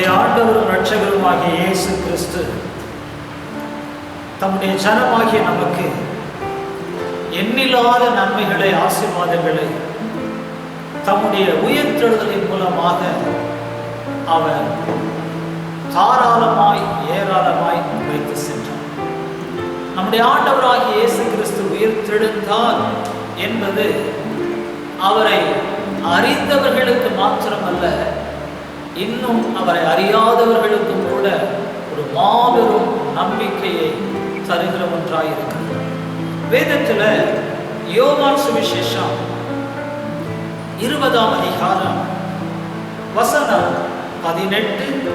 நம்முடைய ஆண்டவரும் இரட்சகருமாகிய இயேசு கிறிஸ்து தம்முடைய ஜனமாகிய நமக்கு எண்ணில்லாத நன்மைகளை, ஆசீர்வாதங்களை தம்முடைய உயிர்த்தெழுதலின் மூலமாக அவர் தாராளமாய் ஏராளமாய் வைத்து சென்றார். நம்முடைய ஆண்டவராகிய இயேசு கிறிஸ்து உயிர்த்தெழுந்தார் என்பது அவரை அறிந்தவர்களுக்கு மாத்திரமல்ல, இன்னும் அவரை அறியாதவர்களுக்கும் கூட ஒரு மாபெரும் நம்பிக்கையை தருகிற ஒன்றாயிருக்கிறது. வேதத்தில் யோவான் சுவிசேஷம் 20ஆம் அதிகாரம் வசனம் 18,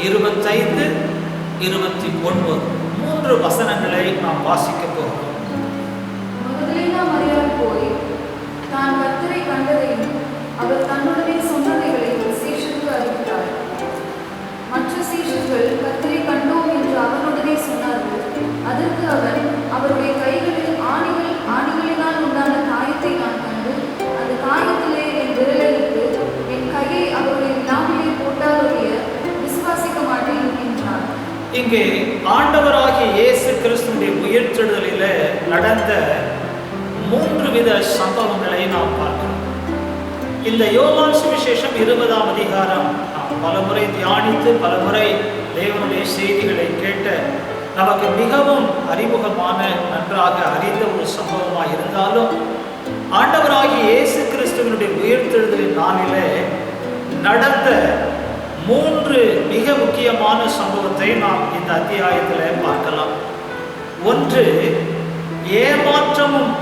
25, 29 3 வசனங்களை நாம் வாசிக்க போகிறோம். போய் தான் கர்த்தரை கண்டதையும் அவர் தன்னுடனே சொன்னவைகளை சீஷருக்கு அறிவித்தார். மற்ற சீஷர்கள் கர்த்தரை கண்டோம் என்று அவனுடனே சொன்னார்கள். அதற்கு அவன், அவருடைய கைகளில் ஆணிகளினால் உண்டான காயத்தை நான் கண்டு, அந்த காயத்திலே என் விரலை இட்டு என் கையை அவருடைய விழாவிலே போட்டாலுடைய விசுவாசிக்க மாட்டேன் என்றான். இங்கே ஆண்டவராகிய இயேசு கிறிஸ்துவின் உயிர்த்தெழுதலில் நடந்த 3 வித சம்பவங்களை நாம் பார்க்கிறோம். இந்த யோவான் சுவிசேஷம் 20ஆம் அதிகாரம் பலமுறை தியானித்து பலமுறை தேவனுடைய செய்திகளை கேட்ட நமக்கு மிகவும் அறிமுகமான, நன்றாக அறிந்த ஒரு சம்பவமாக இருந்தாலும், ஆண்டவராகிய இயேசு கிறிஸ்துவினுடைய உயிர்த்தெழுதலின் நாளிலே நடந்த 3 மிக முக்கியமான சம்பவத்தை நாம் இந்த அத்தியாயத்தில் பார்க்கலாம். ஒன்று, ஏமாற்றமும்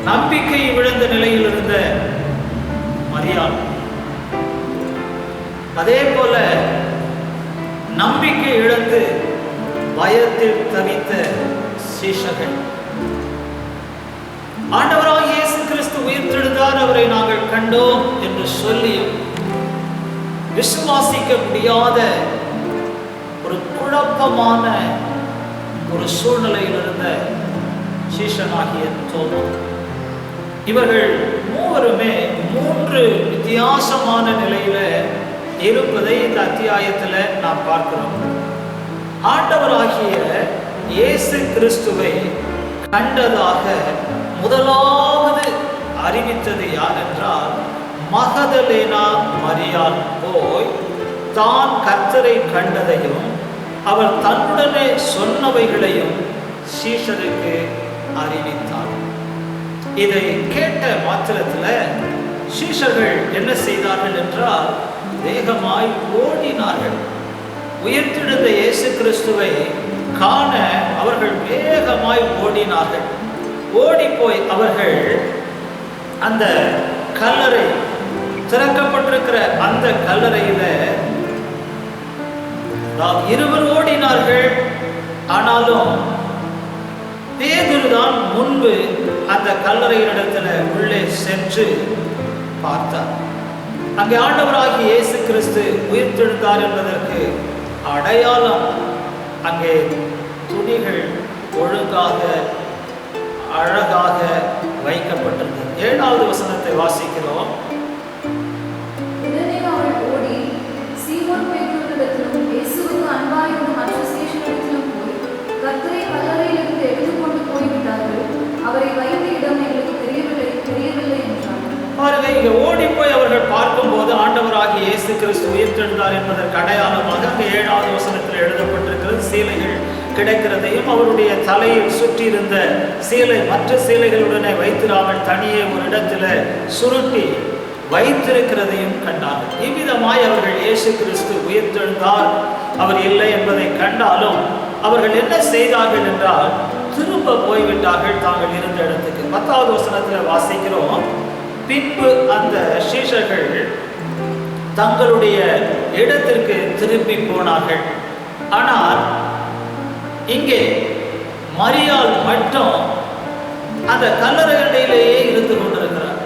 நம்பிக்கை விழுந்த நிலையில் இருந்த மரியாள், அதே போல நம்பிக்கை இழந்து பயத்தில் தவித்த சீஷர்கள். ஆண்டவராகிய இயேசு கிறிஸ்து உயிர்த்தெழுந்தார், அவரை நாங்கள் கண்டோம் என்று சொல்லி விசுவாசிக்க முடியாத ஒரு குழப்பமான ஒரு சூழ்நிலையில் இருந்த சீஷனாகிய தோமா. இவர்கள் மூவருமே 3 வித்தியாசமான நிலையில இருப்பதை இந்த அத்தியாயத்தில் நாம் பார்க்கிறோம். ஆண்டவராகிய இயேசு கிறிஸ்துவை கண்டதாக முதலாவது அறிவித்தது யார் என்றால், மகதலேனா மரியாள் போய் தான் கர்த்தரை கண்டதையும் அவர் தன்னுடனே சொன்னவைகளையும் சீஷருக்கு அறிவித்தார். இதை கேட்ட மாத்திரத்தில் சீஷர்கள் என்ன செய்தார்கள் என்றால், வேகமாய் ஓடினார்கள். உயிர்த்தெழுந்த இயேசு கிறிஸ்துவை காண அவர்கள் வேகமாய் ஓடினார்கள். ஓடி போய் அவர்கள் அந்த கல்லறை, திறக்கப்பட்டிருக்கிற அந்த கல்லறையில இருவர் ஓடினார்கள். ஆனாலும் பேதுரு தான் முன்பு அந்த கல்லறையினிடத்துல உள்ளே சென்று பார்த்தார். அங்கே ஆண்டவராகிய இயேசு கிறிஸ்து உயிர்த்தெழுந்தார் என்பதற்கு அடையாளம் அங்கே துணிகள் ஒழுங்காக அழகாக வைக்கப்பட்டிருந்தது. 7வது வசனத்தை வாசிக்கிறோம். ஓடி போய் அவர்கள் பார்க்கும்போது ஆண்டவராகிய இயேசு கிறிஸ்து உயிர்த்தெழுந்தார் என்பதற்கு அடையாளமாக அந்த 7வது வசனத்தில் எழுதப்பட்டிருக்கிறது. சீலைகள் கிடைக்கிறதையும் அவருடைய தலையில் சுற்றியிருந்த சீலை மற்ற சீலைகளுடனே வைத்திராமல் தனியே ஒரு இடத்துல சுருட்டி வைத்திருக்கிறதையும் கண்டார்கள். இவ்விதமாய் அவர்கள் இயேசு கிறிஸ்து உயிர்த்தெழுந்தார், அவர் இல்லை என்பதை கண்டாலும் அவர்கள் என்ன செய்தார்கள் என்றால், திரும்ப போய்விட்டார்கள் தாங்கள் இருந்த இடத்துக்கு. 10வது வசனத்தில் வாசிக்கிறோம். பின்பு அந்த சீஷர்கள் தங்களுடைய இடத்திற்கு திரும்பி போனார்கள். ஆனால் இங்கே மரியாள் மட்டும் அந்த கல்லறையிலேயே இருந்து கொண்டிருக்கிறார்.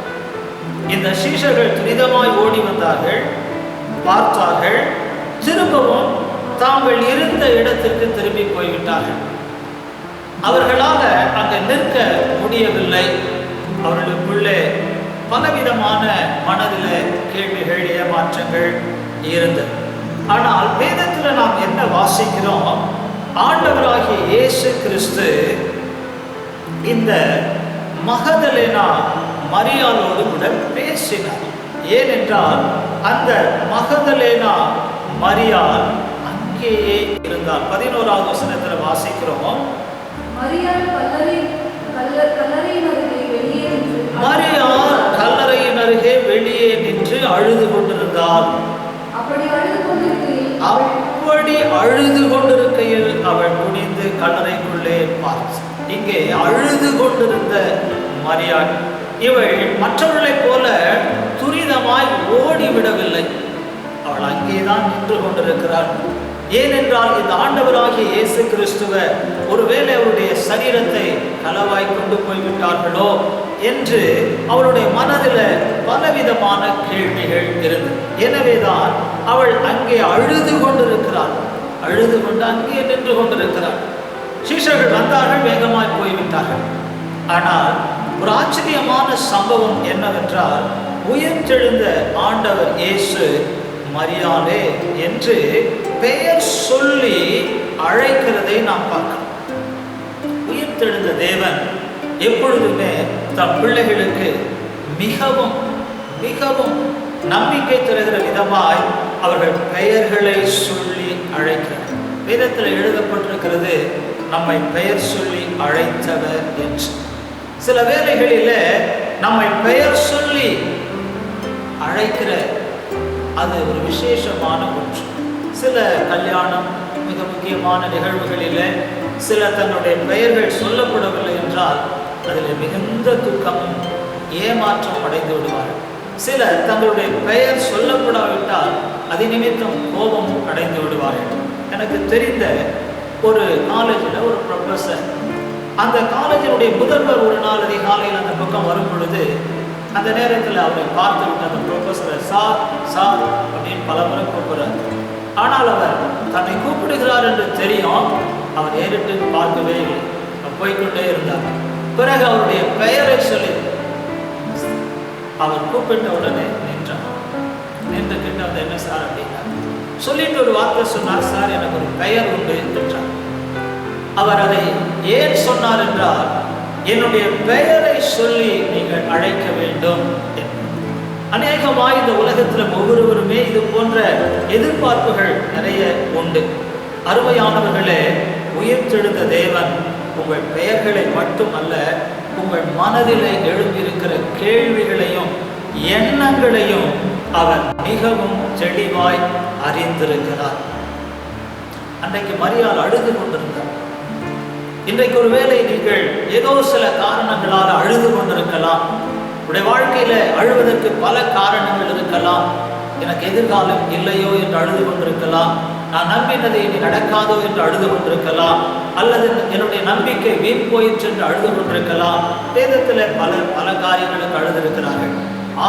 இந்த சீஷர்கள் துரிதமாய் ஓடி வந்தார்கள், பார்த்தார்கள், திரும்பவும் தாங்கள் இருந்த இடத்திற்கு திரும்பி போய்விட்டார்கள். அவர்களால் அங்கு நிற்க முடியவில்லை. அவர்களுக்குள்ளே பலவிதமான மனதில் கேள்விகள், ஏமாற்றங்கள் இருந்தது. ஆனால் வேதத்தில் நாம் என்ன வாசிக்கிறோம்? ஆண்டவராகிய இயேசு கிறிஸ்து இந்த மகதலேனா மரியாளோடு கூட பேசினார். ஏனென்றால் அந்த மகதலேனா மரியாள் அங்கேயே இருந்தார். 11வது வசனத்தில் வாசிக்கிறோம், மரியாள் கல்லறையின் அருகே வெளியே நின்று அழுது கொண்டிருந்தார். அப்படி அழுது கொண்டிருக்கையில் அவள் குனிந்து கல்லறைக்குள்ளே பார்த்தாள். இங்கே அழுது கொண்டிருந்த மரியாள், இவள் மற்றவர்களைப் போல துரிதமாய் ஓடிவிடவில்லை. அவள் அங்கேதான் நின்று கொண்டிருக்கிறாள். ஏனென்றால் இந்த ஆண்டவராகிய இயேசு கிறிஸ்துவ ஒருவேளை அவருடைய சரீரத்தை களவாய் கொண்டு போய்விட்டார்களோ என்று அவளுடைய மனதில் பலவிதமான கேள்விகள் இருந்தது. எனவேதான் அவள் அங்கே அழுது கொண்டிருக்கிறாள். அழுது கொண்டு அங்கே நின்று கொண்டிருக்கிறாள். சீஷர்கள் வந்தார்கள், வேகமாய் போய்விட்டார்கள். ஆனால் ஒரு ஆச்சரியமான சம்பவம் என்னவென்றால், உயிர்த்தெழுந்த ஆண்டவர் இயேசு மரியாளே என்று பெயர் சொல்லி அழைக்கிறதை நாம் பார்க்கிறோம். உயிர்த்தெழுந்த தேவன் எப்பொழுதுமே தம் பிள்ளைகளுக்கு மிகவும் மிகவும் நம்பிக்கை தருகிற விதமாய் அவர்கள் பெயர்களை சொல்லி அழைக்கிறார். வேதத்தில் எழுதப்பட்டிருக்கிறது, நம்மை பெயர் சொல்லி அழைத்தவர் என்று. சில வேளைகளில் நம்மை பெயர் சொல்லி அழைக்கிற அது ஒரு விசேஷமான ஒன்று. சில கல்யாணம், மிக முக்கியமான நிகழ்வுகளில் சில தன்னுடைய பெயர்கள் சொல்லப்படவில்லை என்றால் அதில் மிகுந்த துக்கமும் ஏமாற்றம் அடைந்து விடுவார்கள். சிலர் தங்களுடைய பெயர் சொல்லப்படாவிட்டால் அது நிமித்தம் கோபமும் அடைந்து விடுவார்கள். எனக்கு தெரிந்த ஒரு காலேஜில் ஒரு ப்ரொஃபஸர், அந்த காலேஜினுடைய முதல்வர் ஒரு நாள் அதிகாலையில் அந்த பக்கம் வரும் பொழுது அந்த நேரத்தில் அவரை பார்த்து விட்டு அந்த ப்ரொஃபஸரை சார் சார் அப்படின்னு பல முறை கூப்பிடுறார். ஆனால் அவர் தன்னை கூப்பிடுகிறார் என்று தெரியும், அவர் ஏறிட்டு பார்க்கவே இல்லை, போய்கொண்டே இருந்தார். பிறகு அவருடைய பெயரை சொல்லி அவர் கூப்பிட்ட உடனே நின்றார். நின்று கிட்ட வந்து என்ன சார் அப்படின்னா சொல்லிட்டு ஒரு வார்த்தை சொன்னார், சார் எனக்கு ஒரு பெயர் உண்டு என்றார். அவர் அதை ஏன் சொன்னார் என்றால், என்னுடைய பெயரை சொல்லி நீங்கள் அழைக்க வேண்டும். அநேகமாக இந்த உலகத்தில் ஒவ்வொருவருமே இது போன்ற எதிர்பார்ப்புகள் நிறைய உண்டு. அருமையானவர்களே, உயிர்த்தெழுந்த தேவன் உங்கள் பெயர்களை மட்டுமல்ல, உங்கள் மனதில் எழும்பியிருக்கிற கேள்விகளையும் எண்ணங்களையும் அவர் மிகவும் தெளிவாய் அறிந்திருக்கிறார். அன்றைக்கு மரியாள் அழுது கொண்டிருந்தார். இன்றைக்கு ஒருவேளை நீங்கள் ஏதோ சில காரணங்களால் அழுது கொண்டிருக்கலாம். உடைய வாழ்க்கையில அழுவதற்கு பல காரணங்கள் இருக்கலாம். எனக்கு எதிர்காலம் இல்லையோ என்று அழுது கொண்டிருக்கலாம். நான் நம்பினதை இனி நடக்காதோ என்று அழுது கொண்டிருக்கலாம். அல்லது என்னுடைய நம்பிக்கை வீண் போயிற்று என்று அழுது கொண்டிருக்கலாம். வேதத்தில் பல காரியங்களுக்கு அழுதிருக்கிறார்கள்.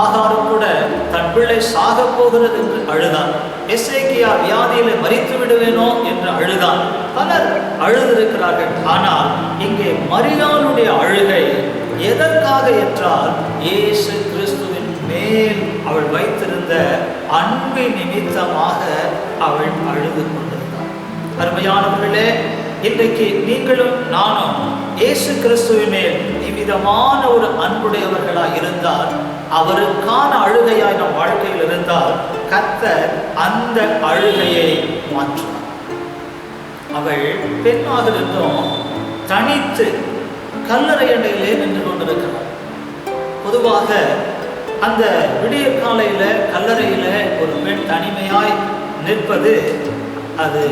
ஆகாரும் கூட தன் பிள்ளை சாக போகிறது என்று அழுதான். எசேக்கியா வியாதியில மரித்து விடுவேனோ என்று அழுதான். பலர் அழுதிருக்கிறார்கள். ஆனால் இங்கே மரியாளுடைய அழுகை எதற்காக என்றால், இயேசு கிறிஸ்துவின் மேல் அவள் வைத்திருந்த அன்பின் நிமித்தமாக அவள் அழுது கொண்டிருந்தாள். அருமையானவர்களே, இன்றைக்கு நீங்களும் நானும் இயேசு கிறிஸ்துவின் மேல் இவ்விதமான ஒரு அன்புடையவர்களாய் இருந்தால், அவருக்கான அழுகையாய் நம் வாழ்க்கையில் இருந்தால், கர்த்தர் அந்த அழுகையை மாற்றுவார். அவள் பெண்ணாக இருந்தும் தனித்து கல்லறை அண்டையிலே நின்று கொண்டிருக்கிறார். பொதுவாக அந்த விடிய காலையில கல்லறையில ஒரு பெண் தனிமையாய் நிற்பது அது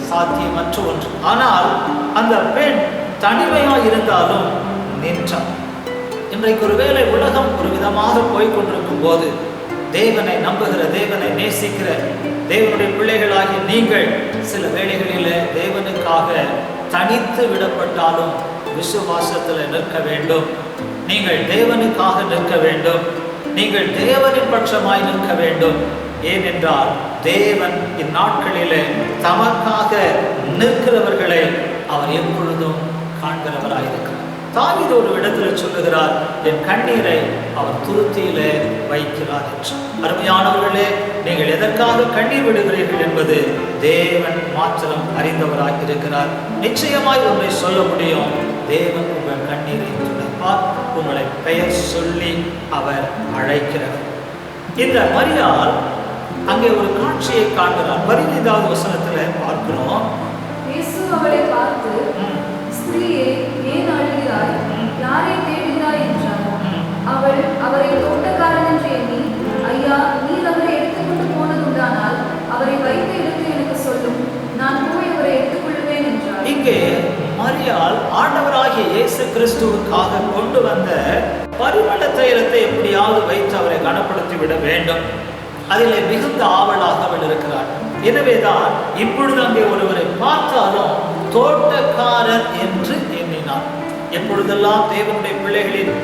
சாத்தியமற்ற ஒன்று. ஆனால் அந்த பெண் தனிமையாய் இருந்தாலும் நின்றார். இன்றைக்கு ஒருவேளை உலகம் ஒரு விதமாக போய்கொண்டிருக்கும் போது, தேவனை நம்புகிற, தேவனை நேசிக்கிற தேவனுடைய பிள்ளைகளாகி நீங்கள் சில வேளைகளில் தேவனுக்காக தனித்து விடப்பட்டாலும் விசுவாசத்தில் நிற்க வேண்டும். நீங்கள் தேவனுக்காக நிற்க வேண்டும். நீங்கள் தேவனின் பட்சமாய் நிற்க வேண்டும். ஏனென்றால் தேவன் இந்நாட்களிலே தமக்காக நிற்கிறவர்களை அவர் எப்பொழுதும் காண்கிறவராயிருக்கிறார். தாவீது ஒரு இடத்துல சொல்லுகிறார், என் கண்ணீரை அவர் துருத்தியிலே வைக்கிறார் என்று. அருமையானவர்களே, நீங்கள் எதற்காக கண்ணீர் விடுகிறீர்கள் என்பது தேவன் மாத்திரம் அறிந்தவராக இருக்கிறார். நிச்சயமாய் ஒன்றை சொல்ல முடியும், தேவன் உங்கள் கண்ணீரை துடைப்பார், உங்களை பெயர் சொல்லி அவர் அழைக்கிறார். இந்த மரியாள் அங்கே ஒரு காட்சியை காண்கிறார். 15வது வசனத்துல பார்க்கிறோம், இயேசு அவளை பார்த்து, ஸ்திரீயே, ஏன் அழுகிறாய்? யாரை தேடுகிறாய் என்றார். அவள் அவரை தோட்டக்காரன் என்று எண்ணி, ஐயா, நீர் அவரை எடுத்துக்கொண்டு போனதுண்டானால் அவரை வைத்த இடத்தை எனக்கு சொல்லும், நான் போய் அவரை எடுத்துக்கொள்வேன் என்றார். இங்கே மரியாள் ஆண்டவராகிய இயேசு கிறிஸ்துவுக்காக கொண்டு வந்த பரிமள தைலத்தை எப்படியாவது வைத்து அவரை கனப்படுத்தி விட வேண்டும், அதிலே மிகுந்த ஆவலாக அவள் இருக்கிறார். எனவேதான் இப்பொழுது அங்கே ஒருவரை பார்த்தாலும் தோட்டக்காரர் என்று எண்ணினார். எப்பொழுதெல்லாம் தேவனுடைய பிள்ளைகளின்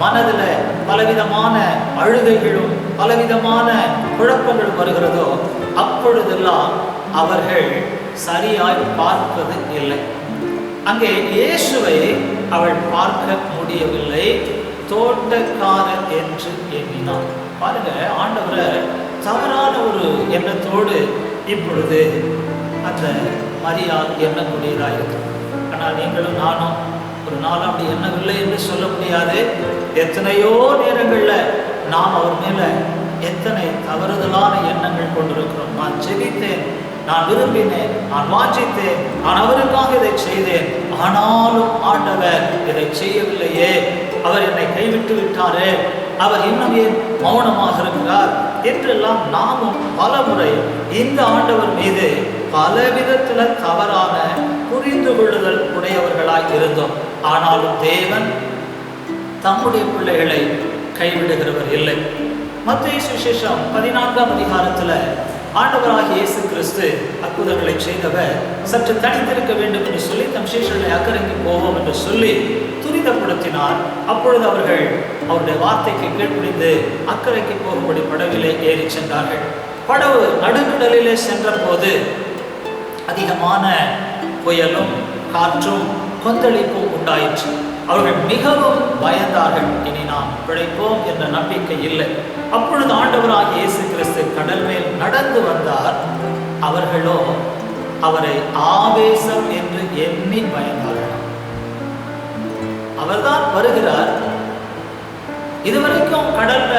மனதில் பலவிதமான அழுகைகளும் பலவிதமான குழப்பங்களும் வருகிறதோ அப்பொழுதெல்லாம் அவர்கள் சரியாய் பார்ப்பது இல்லை. அங்கே இயேசுவை அவள் பார்க்க முடியவில்லை, தோட்டக்காரர் என்று எண்ணினார். பாருங்க, ஆண்டவரை தவறான ஒரு எண்ணத்தோடு இப்பொழுது அந்த மரியாள் எண்ணக்கூடியதாக இருக்கு. ஆனால் நீங்களும் நானும் ஒரு நாள் அப்படி எண்ணவில்லை என்று சொல்ல முடியாது. எத்தனையோ நேரங்களில் நாம் அவர் மேல எத்தனை தவறுதலான எண்ணங்கள் கொண்டிருக்கிறோம். நான் ஜெபித்தேன், நான் விரும்பினேன், நான் வாஞ்சித்தேன், நான் அவருக்காக இதை செய்தேன், ஆனாலும் ஆண்டவர் இதை செய்யவில்லையே, அவர் என்னை கைவிட்டு விட்டாரே, அவர் இன்னும் ஏன் மௌனமாக இருக்கிறார் என்றெல்லாம் நாமும் பல முறை இந்த ஆண்டவர் மீது பலவிதத்தில் தவறான புரிந்து கொள்ளுதல் உடையவர்களாய் இருந்தோம். ஆனாலும் தேவன் தம்முடைய பிள்ளைகளை கைவிடுகிறவர் இல்லை. மத்தேயு சுவிசேஷம் 14ஆம் அதிகாரத்தில் ஆண்டவராகிய இயேசு கிறிஸ்து அற்புதங்களை செய்தவர் சற்று தனித்திருக்க வேண்டும் என்று சொல்லி தம் சீஷர்களை அக்கறைக்கு போவோம் என்று சொல்லி துரிதப்படுத்தினார். அப்பொழுது அவர்கள் அவருடைய வார்த்தைக்கு கீழ்ப்படிந்து அக்கறைக்கு போகும்படி படவிலே ஏறி சென்றார்கள். படவு நடுக்கடலிலே சென்ற போது அதிகமான புயலும் காற்றும் கொந்தளிப்பும் உண்டாயிற்று. அவர்கள் மிகவும் பயந்தார்கள். இனி நாம் பிழைப்போம் என்ற நம்பிக்கை இல்லை. அப்பொழுது ஆண்டவராகிய இயேசு கிறிஸ்து கடல் மேல் நடந்து வந்தார். அவர்களோ அவரை ஆவேசம் என்று எண்ணி பயந்தார்கள். அவர்தான் வருகிறார். இதுவரைக்கும் கடல்ல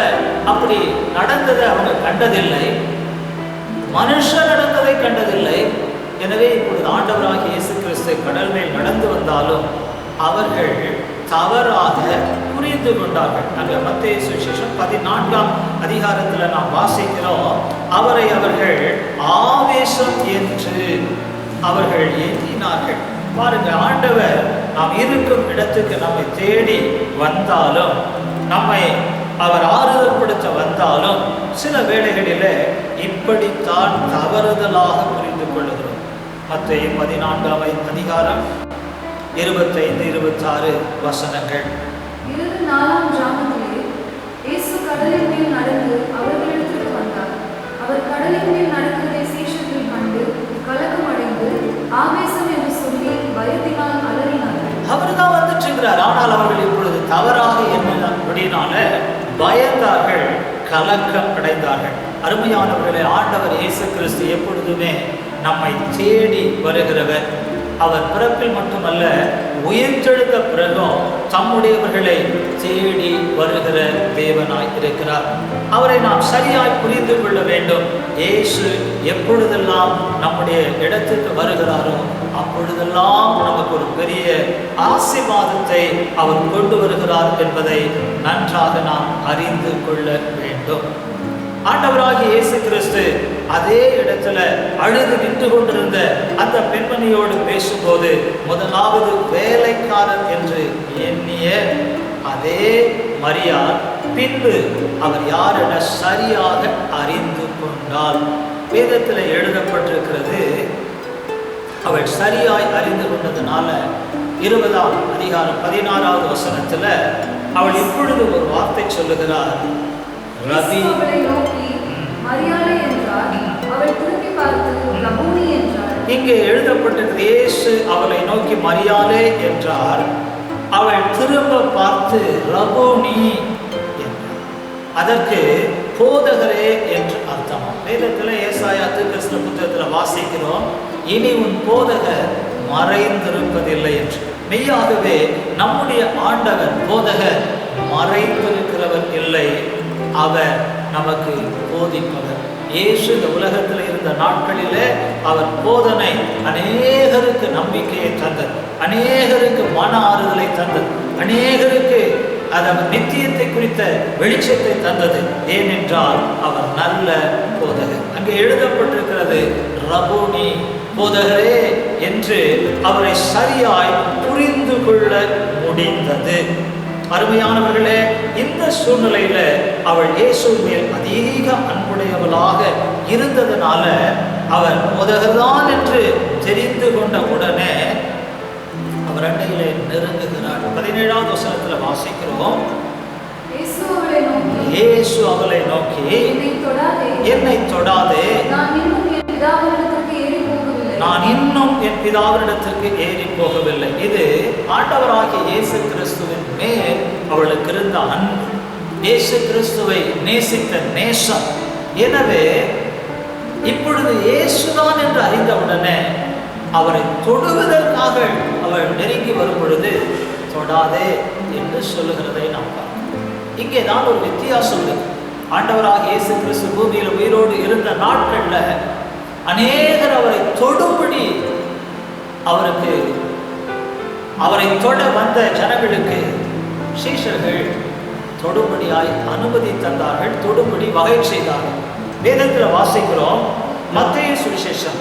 அப்படி நடந்ததை அவங்க கண்டதில்லை, மனுஷன் நடந்ததை கண்டதில்லை. எனவே இப்பொழுது ஆண்டவராகிய இயேசு கிறிஸ்து கடல் மேல் நடந்து வந்தாலும் அவர்கள் தவறாக புரிந்து கொண்டார்கள். அங்கே மத்தேயு சுவிசேஷம் 14ஆம் அதிகாரத்தில் நாம் வாசிக்கிறோம், அவரை அவர்கள் ஆவேசம் என்று அவர்கள் எண்ணினார்கள். பாருங்க, ஆண்டவர் நாம் இருக்கும் இடத்துக்கு நம்மை தேடி வந்தாலும், நம்மை அவர் ஆறுதல்படுத்த வந்தாலும் சில வேளைகளிலே இப்படித்தான் தவறுதலாக புரிந்து கொள்ளுகிறோம். மத்தேயு 14ஆம் அதிகாரம் 25-26 வசனங்கள். 4ஆம் ஜாமத்திலே இயேசு கடலின் மேல் நடந்து அவர்களிடத்திற்கு வந்தார். அவர் கடலின் மேல் நடக்கிறதை சீஷர்கள் கண்டு கலக்கம் அடைந்து ஆவேசம் என்று சொல்லி பயத்தினால் அலறினார்கள். அவர் தான் வந்துட்டு இருக்கிறார். ஆனால் அவர்கள் இப்பொழுது தவறாக எண்ணினால பயந்தார்கள், கலக்கம் அடைந்தார்கள். அருமையானவர்களே, ஆண்டவர் இயேசு கிறிஸ்து எப்பொழுதுமே நம்மை தேடி வருகிறவர். அவர் பிறப்பில் மட்டுமல்ல, உயிர்த்தெழுந்த பிறகும் தம்முடையவர்களை தேடி வருகிற தேவனாய் இருக்கிறார். அவரை நாம் சரியாய் புரிந்து கொள்ள வேண்டும். இயேசு எப்பொழுதெல்லாம் நம்முடைய இடத்துக்கு வருகிறாரோ அப்பொழுதெல்லாம் நமக்கு ஒரு பெரிய ஆசீர்வாதத்தை அவர் கொண்டு வருகிறார் என்பதை நன்றாக நாம் அறிந்து கொள்ள வேண்டும். ஆண்டவராகிய இயேசு கிறிஸ்து அதே இடத்துல அழுது நின்று கொண்டிருந்த அந்த பெண்மணியோடு பேசும்போது முதலாவது வேலைக்காரர் என்று எண்ணிய அதே மரியாள் பின்பு அவர் யார் என சரியாக அறிந்து கொண்டாள். வேதத்தில் எழுதப்பட்டிருக்கிறது, அவள் சரியாய் அறிந்து கொண்டதுனால 20ஆம் அதிகாரம் 16வது வசனத்துல அவள் இப்பொழுது ஒரு வார்த்தை சொல்லுகிறார், ரபி. இங்கே எழுதப்பட்டிருக்கிறது, இயேசு அவளை நோக்கி மரியாளே என்றார். அவள் திரும்ப பார்த்து ரபோனி என்றாள். அதற்கு போதகரே என்று அர்த்தமாம். வேதத்தில் ஏசாயா தீர்க்கதரிசன புத்தகத்தில் வாசிக்கிறோம், இனி உன் போதகர் மறைந்திருப்பதில்லை என்று. மெய்யாகவே நம்முடைய ஆண்டவர் போதகர் மறைந்திருக்கிறவர் இல்லை, அவர் நமக்கு போதிப்பவர். இயேசு இந்த உலகத்தில் இருந்த நாட்களிலே அவர் போதனை அநேகருக்கு நம்பிக்கையை தந்தது, அநேகருக்கு மன ஆறுதலை தந்தது, அநேகருக்கு அவர் நித்தியத்தை குறித்த வெளிச்சத்தை தந்தது. ஏனென்றால் அவர் நல்ல போதகர். அங்கே எழுதப்பட்டிருக்கிறது ரபோனி, போதகரே என்று அவரை சரியாய் புரிந்து கொள்ள முடிந்தது. அருமையானவர்களே, இந்த சூழ்நிலையில அவள் இயேசு மேல் அதிக அன்புடையவளாக இருந்ததனால அவர் போதகர்தான் என்று தெரிந்து கொண்ட உடனே அவர் அண்டையிலே நெருங்குகிறார். 17வது வசனத்துல வாசிக்கிறோம், இயேசு அவளை நோக்கி என்னை தொடாதே, நான் இன்னும் என் பிதாவினிடத்திற்கு ஏறி போகவில்லை. இது ஆண்டவராகிய இயேசு கிறிஸ்துவின் மேல் அவளுக்கு இருந்த அன்பு, இயேசு கிறிஸ்துவை நேசித்த நேசம். எனவே இப்பொழுது இயேசுதான் என்று அறிந்தவுடனே அவரை தொடுவதற்காக அவள் நெருங்கி வரும் பொழுது தொடாதே என்று சொல்லுகிறதை நாம் பார்க்கிறோம். இங்கே தான் ஒரு வித்தியாசம் இருக்கு. ஆண்டவராகிய இயேசு கிறிஸ்து பூமியில் உயிரோடு இருந்த நாட்கள்ல அநேகர் அவரை தொடும்படி அவரை தொட வந்த ஜனங்களுக்கு சீஷர்கள் தொடும்படியாய் அனுமதி தந்தார்கள், தொடும்படி வகை செய்தார்கள். வேதத்தில் வாசிக்கிறோம், மத்தேயு சுவிசேஷம்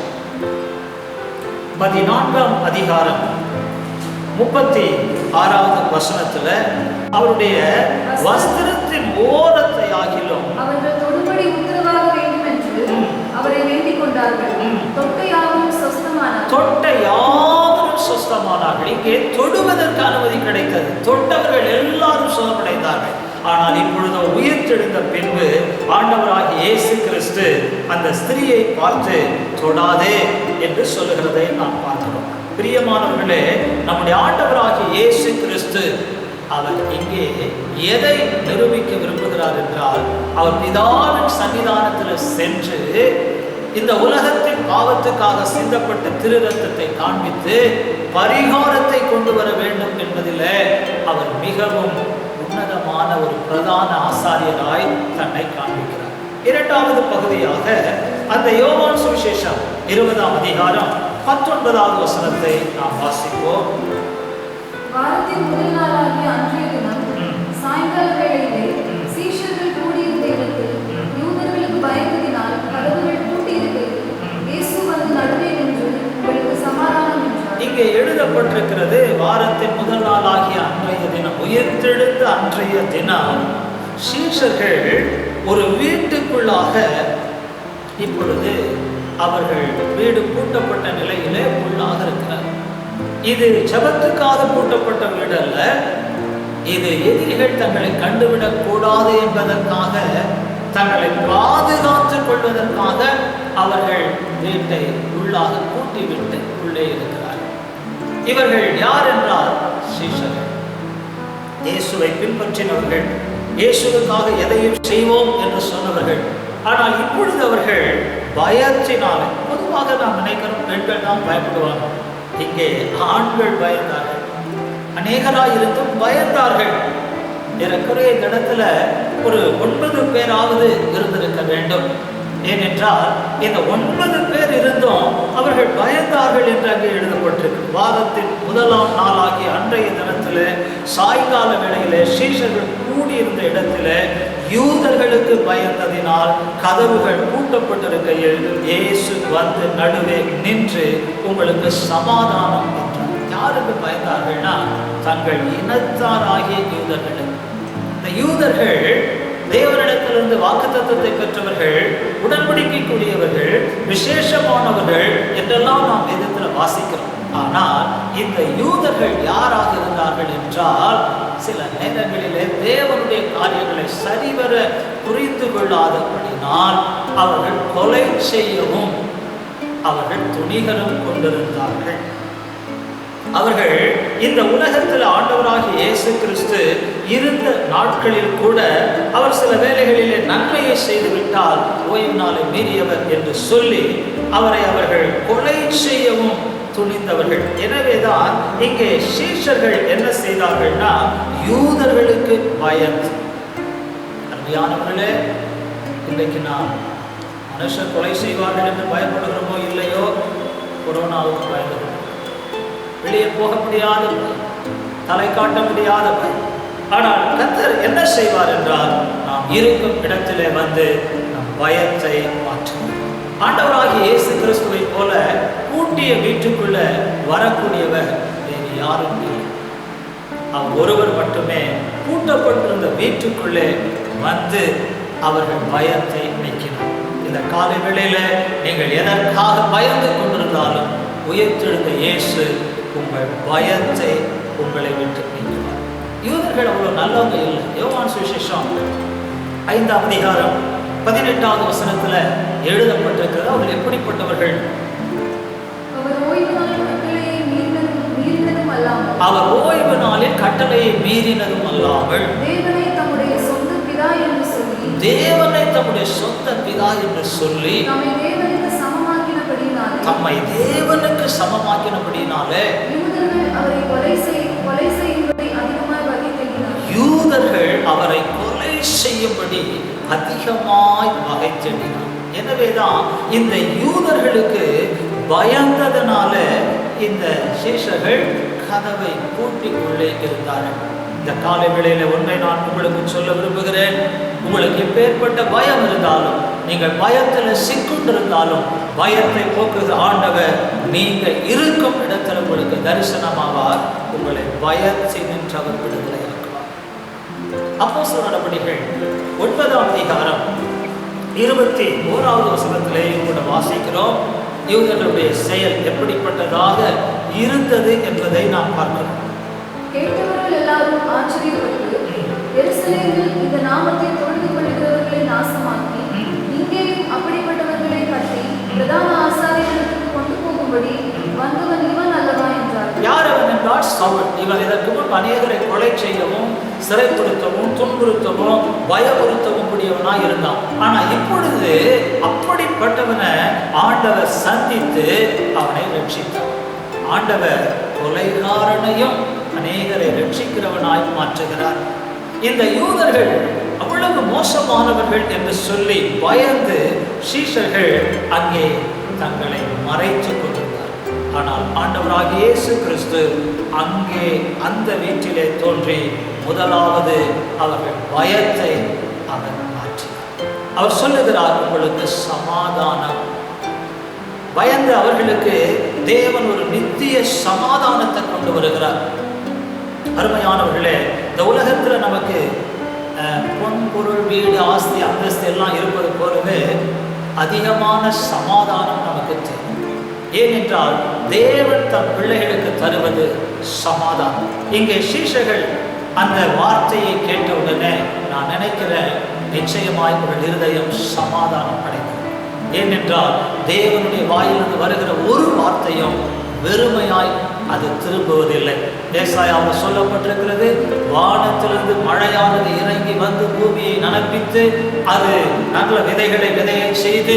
14ஆம் அதிகாரம் 36வது வசனத்துல அவருடைய வஸ்திரத்தின் ஓரத்தை ஆகிலும் அவர்கள் தொடும்படி உத்தரவாக வேண்டும் என்று அவரை வேண்டிக் கொண்டார்கள். தொட்ட யாவரும் சொஸ்தமானார்கள். இங்கே தொடுவதற்கு அனுமதி கிடைத்தது, தொட்டவர்கள் எல்லாரும் சுகமடைந்தார்கள். ஆனால் இப்பொழுது உயிர்த்தெழுந்த பின்பு ஆண்டவராகிய இயேசு கிறிஸ்து அந்த ஸ்திரியை பார்த்து தொடாதே என்று சொல்லுகிறதை நாம் பார்க்கிறோம். பிரியமானவர்களே, நம்முடைய ஆண்டவராகிய இயேசு கிறிஸ்து அவர் இங்கே எதை நிரூபிக்க விரும்புகிறார் என்றால், அவர் பிதாவின் சன்னிதானத்தில் சென்று இந்த உலகத்தின் பாவத்துக்காக சிந்தப்பட்ட திரு ரத்தத்தை காண்பித்து பரிகாரத்தை கொண்டு வர வேண்டும் என்பதிலே அவர் மிகவும் உன்னதமான ஒரு பிரதான ஆசாரியராய் தன்னை காண்பிக்கிறார். இரண்டாவது பகுதியாக அந்த யோவான் சுவிசேஷம் 20ஆம் அதிகாரம் 19வது வசனத்தை நாம் வாசிப்போம். வாரத்தின் முதல் நாளாகிய அன்றைய தினம் சாயங்கால வேளையிலே சீஷர்கள் கூடியிருந்த இடத்தில் யூதர்களுக்கு பயந்ததினால் கதவுகள் பூட்டியிருக்கிறது. இயேசு வந்து நடுவே நின்று உங்களுக்கு சமாதானம் என்றார். இங்கே எழுதப்பட்டிருக்கிறது, வாரத்தின் முதல் நாளாகிய அன்றைய தினம், உயிர்த்தெழுந்த அன்றைய தினம் சீஷர்கள் ஒரு வீட்டுக்குள்ளாக, இப்பொழுது அவர்கள் வீடு பூட்டப்பட்ட நிலையிலே உள்ளாக இருக்கிறார். இது ஜபத்துக்காக பூட்டப்பட்ட வீடு அல்ல, இது எதிரிகள் தங்களை கண்டுவிடக் கூடாது என்பதற்காக, தங்களை பாதுகாத்துக் கொள்வதற்காக அவர்கள் வீட்டை உள்ளாக பூட்டிவிட்டு உள்ளே இருக்கிறார்கள். இவர்கள் யார் என்றால் சீஷர்கள், இயேசுவை பின்பற்றினவர்கள், இயேசுவுக்காக எதையும் செய்வோம் என்று சொன்னவர்கள். ஆனால் இப்பொழுது அவர்கள் பயத்தினால, பொதுவாக நாம் நினைக்கிறோம் பெண்கள் தான் பயப்படுவாங்க, இங்கே ஆண்கள் பயந்தார்கள், அநேகராயிருந்தும் பயந்தார்கள். ஏறக்குறைய இந்த இடத்துல ஒரு 9 பேராவது இருந்திருக்க வேண்டும். ஏனென்றால் இந்த 9 பேர் இருந்தும் அவர்கள் பயந்தார்கள் என்று அங்கே எழுதப்பட்டிருக்கு. வாரத்தின் முதலாம் நாளாகிய அன்றைய தினத்தில் சாயங்கால வேளையிலே சீஷர்கள் கூடியிருந்த இடத்துல யூதர்களுக்கு பயந்ததினால் கதவுகள் பூட்டப்பட்டிருக்கையில் இயேசு வந்து நடுவே நின்று உங்களுக்கு சமாதானம் என்றார். யாருக்கு பயந்தார்கள்னா தங்கள் இனத்தாராகிய யூதர்கள். இந்த யூதர்கள் தேவனிடத்திலிருந்து வாக்குத்தத்தத்தை பெற்றவர்கள், உடன்படிக்கைக்குரியவர்கள், விசேஷமானவர்கள் என்றெல்லாம் நாம் வேதத்தில் வாசிக்கிறோம். ஆனால் இந்த யூதர்கள் யாராக இருந்தார்கள் என்றால், சில நேரங்களிலே தேவனுடைய காரியங்களை சரிவர புரிந்து கொள்ளாதபடினால் அவர்கள் கொலை செய்யவும் அவர்கள் துணிகரம் கொண்டிருந்தார்கள். அவர்கள் இந்த உலகத்தில் ஆண்டவராகிய இயேசு கிறிஸ்து இருந்த நாட்களில் கூட அவர் சில வேளைகளிலே நன்மையை செய்துவிட்டால் ஓய்வு நாளை மீறியவர் என்று சொல்லி அவரை அவர்கள் கொலை செய்யவும் துணிந்தவர்கள். எனவேதான் இங்கே சீஷர்கள் என்ன செய்தார்கள்னா, யூதர்களுக்கு பயந்து. அருமையானவர்களே, இன்றைக்கு நாம் மனுஷர் கொலை செய்வார்கள் என்று பயப்படுகிறோமோ இல்லையோ, கொரோனாவுக்கு பயந்து வெளியே போக முடியாத பயம், தலை காட்ட முடியாத பயம். ஆனால் கர்த்தர் என்ன செய்வார் என்றால், நாம் இருக்கும் இடத்திலே வந்து நம் பயத்தை மாற்றுவார். ஆண்டவராகிய இயேசு கிறிஸ்துவை போல பூட்டிய வீட்டுக்குள்ள வரக்கூடியவர் வேறு யாரும் இல்லை. அவர் ஒருவர் மட்டுமே பூட்டப்பட்டிருந்த வீட்டுக்குள்ளே வந்து அவர்கள் பயத்தை நீக்கினார். இந்த காலை வேளையில நீங்கள் எதற்காக பயந்து கொண்டிருந்தாலும் உயர்த்தெழுந்த இயேசு உங்கள் பயத்தை உங்களை விட்டு நீக்குவார். யூதர்கள் அவ்வளவு நல்லவங்க இல்லை. யோவான் சுவிசேஷம் 5ஆம் அதிகாரம் 18வது வசனத்துல எழுதப்பட்டிருக்கிறது. அவர்கள் எப்படிப்பட்டவர்கள்? அவர் ஓய்வு நாளில் கட்டளையை மீறினதும் அல்லாமல் தேவனை தம்முடைய சொந்த பிதா என்று சொல்லி தம்மை தேவனுக்கு சமமாக்கினபடியினாலே யூதர்கள் அவரை கொலை செய்யும்படி அதிகமாய் வகை தேடினார். எனவேதான் இந்த யூதர்களுக்கு பயந்ததனால இந்த சீஷர்கள் கதவை பூட்டிக்கொள்ளே இருந்தார்கள். இந்த காலை வேளையில ஒன்றை நான் உங்களுக்கு சொல்ல விரும்புகிறேன். உங்களுக்கு எப்பேற்பட்ட பயம் இருந்தாலும், நீங்கள் பயத்துல சிக்குண்டிருந்தாலும், பயத்தை போக்குகிற ஆண்டவர் நீங்க இருக்கும் இடத்துல உங்களுக்கு தரிசனமாவார். உங்களை பயத்தில் நின்றவர் விடுதலையாக்குவார். அப்போஸ்தலர் நடபடிகள் 9ஆம் அதிகாரம் 21வது வசனத்திலேயும் கூட வாசிக்கிறோம். யூதர்களுடைய செயல் எப்படிப்பட்டதாக இருந்தது என்பதை நாம் பார்க்கிறோம். கேட்டவர்கள் எல்லாரும் ஆச்சரியப்பட்டு எருசலேமில் இந்த நாமத்தை தொழுது கொள்கிறவர்களை நாசமாக்கி இங்கேயும் அப்படிப்பட்டவர்களை கட்டி பிரதான ஆசாரியர்களுக்கு கொண்டு போகும்படி வந்தவன் இவன் அல்லவா என்றார். யார் அவன் என்றால் சவுல். இவன் இதற்கு முன் அநேகரை கொலை செய்யவும், சிறைப்படுத்தவும், துன்புறுத்தவும், பயமுறுத்தவும் கூடியவனாய் இருந்தான். ஆனா இப்பொழுது அப்படிப்பட்டவனை ஆண்டவர் சந்தித்து அவனை ரட்சித்தார். ஆண்டவர் கொலைகாரனையும் அநேகரை ரட்சிக்கிறவனாய் மாற்றுகிறார். இந்த யூதர்கள் அவ்வளவு மோசமானவர்கள் என்று சொல்லி பயந்து சீஷர்கள் அங்கே தங்களை மறைத்துக் கொண்டிருந்தார். ஆனால் ஆண்டவராகிய இயேசு கிறிஸ்து அங்கே அந்த வீட்டிலே தோன்றி முதலாவது அவர்கள் பயத்தை அவர் மாற்றினார். அவர் சொல்லுகிறார், உங்களுக்கு சமாதானம். பயந்து அவர்களுக்கு தேவன் ஒரு நித்திய சமாதானத்தை கொண்டு வருகிறார். அருமையானவர்களே, இந்த உலகத்தில் நமக்கு பொன் பொருள் வீடு ஆஸ்தி அந்தஸ்து எல்லாம் இருப்பது போலவே அதிகமான சமாதானம் நமக்கு தேவை. ஏனென்றால் தேவன் தன் பிள்ளைகளுக்கு தருவது சமாதானம். இங்கே சீஷர்கள் அந்த வார்த்தையை கேட்டவுடனே நான் நினைக்கிறேன், நிச்சயமாய் ஒரு இருதயம் சமாதானம் அடைந்தது. ஏனென்றால் தேவனுடைய வாயிலிருந்து வருகிற ஒரு வார்த்தையும் வெறுமையாய் அது திரும்புவதில்லை. ஏசாயாவில் சொல்லப்பட்டிருக்கிறது, வானத்திலிருந்து மழையானது இறங்கி வந்து பூமியை நனைப்பித்து அது நல்ல விதைகளை விதைய செய்து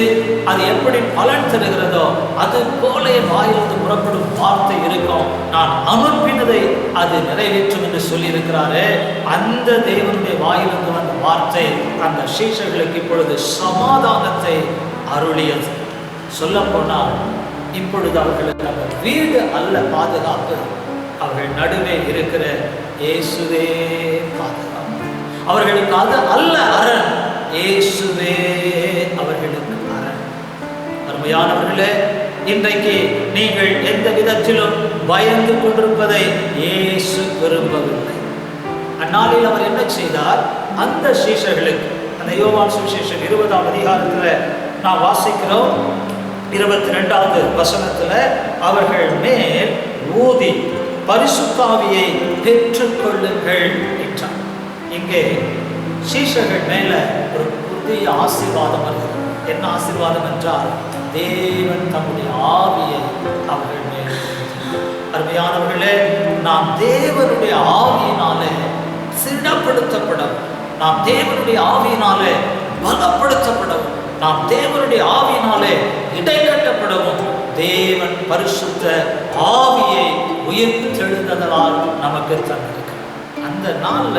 அது எப்படி பலன் தருகிறதோ அது போல வாயிலிருந்து புறப்படும் வார்த்தை இருக்கும். நான் அனுப்பினதை அது நிறைவேற்றும் என்று சொல்லியிருக்கிறாரே, அந்த தேவனுடைய வாயிலிருந்து வந்த வார்த்தை அந்த சீஷர்களுக்கு இப்பொழுது சமாதானத்தை அருளியது. சொல்ல போனால் இப்பொழுது அவர்களுக்கு அந்த வீடு அல்ல பாதுகாப்பு, அவர்கள் நடுவே இருக்கிற இயேசுவே பாதுகாப்பு. அவர்களுக்கு அது அல்ல அரண், இயேசுவே அவர்களுக்கு அரண். அருமையானவர்களே, இன்றைக்கு நீங்கள் எந்த விதத்திலும் பயந்து கொண்டிருப்பதை இயேசு விரும்பவில்லை. அந்நாளில் அவர் என்ன செய்தார்? அந்த சீஷர்களுக்கு, அந்த யோவான் சுவிசேஷம் 20ஆம் அதிகாரத்தில் நாம் வாசிக்கிறோம், 22வது வசனத்துல அவர்கள் மேல் ஊதி பரிசுத்த ஆவியை பெற்றுக்கொள்ளுங்கள் என்றார். இங்கே சீஷர்கள் மேல ஒரு புதிய ஆசீர்வாதம் வருகிறது. என்ன ஆசீர்வாதம் என்றால், தேவன் தம்முடைய ஆவியை அவர்கள் மேல். அருமையானவர்களே, நாம் தேவனுடைய ஆவியினாலே திடப்படுத்தப்படும், நாம் தேவனுடைய ஆவியினாலே பலப்படுத்தப்படவும், நாம் தேவனுடைய ஆவியினாலே இடைக்கட்டப்படவும் தேவன் பரிசுத்த ஆவியை உயிர்த்தெழுந்ததால் நமக்கு தந்திருக்கிறார். அந்த நாள்ல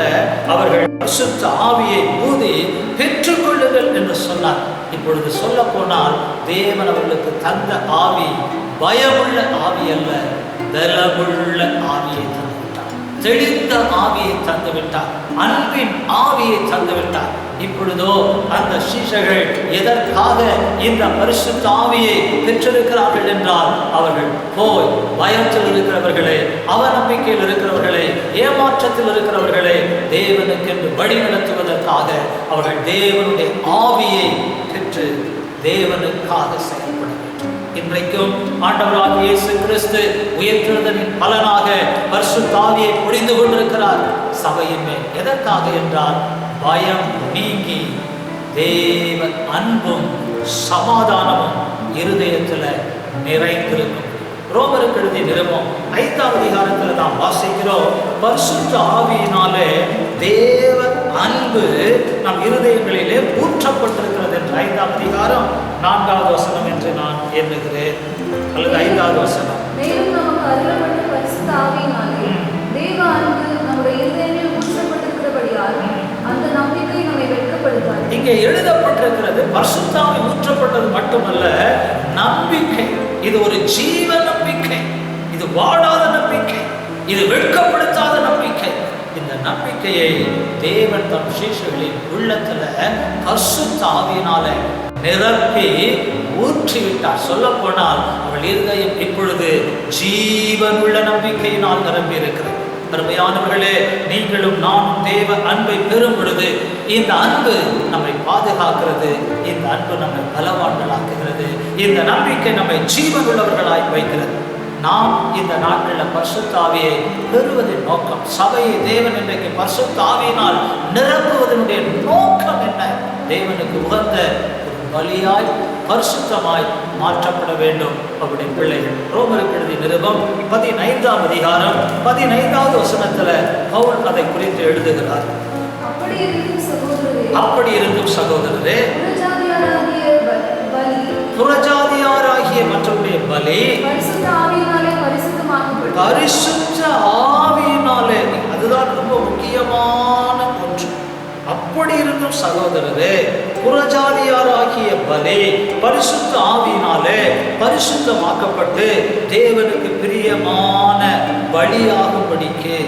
அவர்கள் பரிசுத்த ஆவியை ஊதி பெற்றுக்கொள்ளுங்கள் என்று சொன்னார். இப்பொழுது சொல்ல போனால் தேவன் அவர்களுக்கு தந்த ஆவி பயமுள்ள ஆவி அல்ல, பலமுள்ள ஆவியை தந்துவிட்டார், தெளிந்த ஆவியை தந்துவிட்டார், அன்பின் ஆவியை தந்துவிட்டார். இப்பொழுதோ அந்த சீஷர்கள் எதற்காக இந்த பரிசுத்த ஆவியை பெற்றிருக்கிறார்கள் என்றால், அவர்கள் போய் பயத்தில் இருக்கிறவர்களே, அவநம்பிக்கையில் இருக்கிறவர்களே, ஏமாற்றத்தில் இருக்கிறவர்களே தேவனுக்கென்று வழி நடத்துவதற்காக அவர்கள் தேவனுடைய ஆவியை பெற்று தேவனுக்காக செயல்பட வேண்டும். இன்றைக்கும் ஆண்டவராகிய இயேசு கிறிஸ்து உயிர்த்தெழுதலின் பலனாக பரிசுத்த ஆவியை பொழிந்து கொண்டிருக்கிறார் சபையின் மேல். எதற்காக என்றால், பயம் நீங்கி தேவ அன்பும் சமாதானமும் இருதயத்தில் நிறைந்திருக்கும். ரோமருக்கு எழுதிய நிருபம் 5ஆம் அதிகாரத்தில் நாம் வாசிக்கிறோம், பரிசுத்த ஆவியினாலே தேவ அன்பு நம் இருதயங்களிலே ஊற்றப்பட்டிருக்கிறது என்று 5ஆம் அதிகாரம் 4வது வசனம் என்று நான் எண்ணுகிறேன், அல்லது 5வது வசனம். மேலும் நமக்கு அருளப்பட்ட பரிசுத்த ஆவியினாலே தேவ அன்பு நம்முடைய இருதயங்களில் ஊற்றப்பட்டிருக்கிறபடியால் அந்த நம்பிக்கை நம்மை வெட்கப்படுத்தாது. இங்கே எழுதப்பட்டிருக்கிறது பரிசுத்த ஆவி ஊற்றப்பட்டது மட்டுமல்ல, நம்பிக்கை. இது ஒரு ஜீவ நம்பிக்கை, இது வாடாத நம்பிக்கை, இது வெட்கப்படுத்தாத நம்பிக்கை. இந்த நம்பிக்கையை தேவன் தம் சீஷர்களின் உள்ளத்துல பரிசுத்த ஆவியினால நிரப்பி ஊற்றிவிட்டார். சொல்ல போனால் அவள் இருதயம் இப்பொழுது ஜீவனுள்ள நம்பிக்கையினால் நிரம்பி இருக்கிறது. அருமையானவர்களே, நீங்களும் நானும் தேவ அன்பை பெறும் பொழுது இந்த அன்பு நம்மை பாதுகாக்கிறது, இந்த அன்பு நம்மை பலவான்களாக்குகிறது, இந்த நம்பிக்கை நம்மை ஜீவனுள்ளவர்களாய் வைக்கிறது. நாம் இந்த நாட்களில் பரிசுத்த ஆவியை பெறுவதின் நோக்கம், சபையை தேவன் இன்றைக்கு பரிசுத்த ஆவியினால் நிரப்புவதனுடைய நோக்கம் என்ன? தேவனுக்கு உகந்த பலியாய் பரிசுத்தமாய் மாற்றப்பட வேண்டும் அவருடைய பிள்ளைகள். ரோமருக்கு எழுதிய நிருபம் 15ஆம் அதிகாரம் 15வது வசனத்துல பவுல் அதை குறித்து எழுதுகிறார். அப்படி இருந்தும் சகோதரரே, புறஜாதியாராகிய மற்றவருடைய பலி பரிசுத்த ஆவியினாலே, அதுதான் ரொம்ப முக்கியமான ஒன்று. அப்படி இருந்தும் சகோதரரே, புறஜாதியாராகிய பலி பரிசுத்த ஆவியினாலே பரிசுத்தமாக்கப்பட்டு தேவனுக்கு பிரியமான பலியாகும்படிக்கு.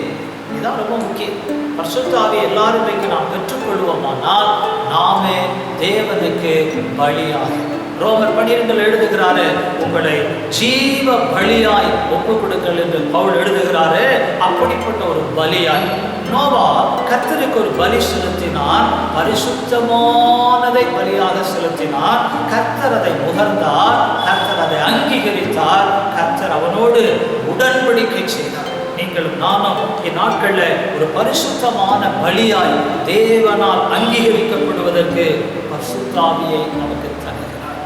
இதுதான் ரொம்ப முக்கியம். பரிசுத்த ஆவி எல்லாரும் இன்றைக்கு நாம் பெற்றுக்கொள்வோமானால் நாமே தேவனுக்கு பலியாகும். ரோமர் 12 எழுதுகிறாரு, உங்களை ஜீவ பலியாய் ஒப்பு கொடுங்கள் என்று பவுல் எழுதுகிறாரு. அப்படிப்பட்ட ஒரு பலியாய் நோவா கர்த்தருக்கு ஒரு பலி செலுத்தினான், பரிசுத்தமானதை பலியாக செலுத்தினான். கர்த்தர் அதை முகர்ந்தார், கர்த்தர் அதை அங்கீகரித்தார், கர்த்தர் அவனோடு உடன்படிக்கை செய்தார். நீங்களும் நானும் இந்நாட்களில் ஒரு பரிசுத்தமான பலியாய் தேவனால் அங்கீகரிக்கப்படுவதற்கு பரிசுத்த ஆவியை நமக்கு தருகிறார்.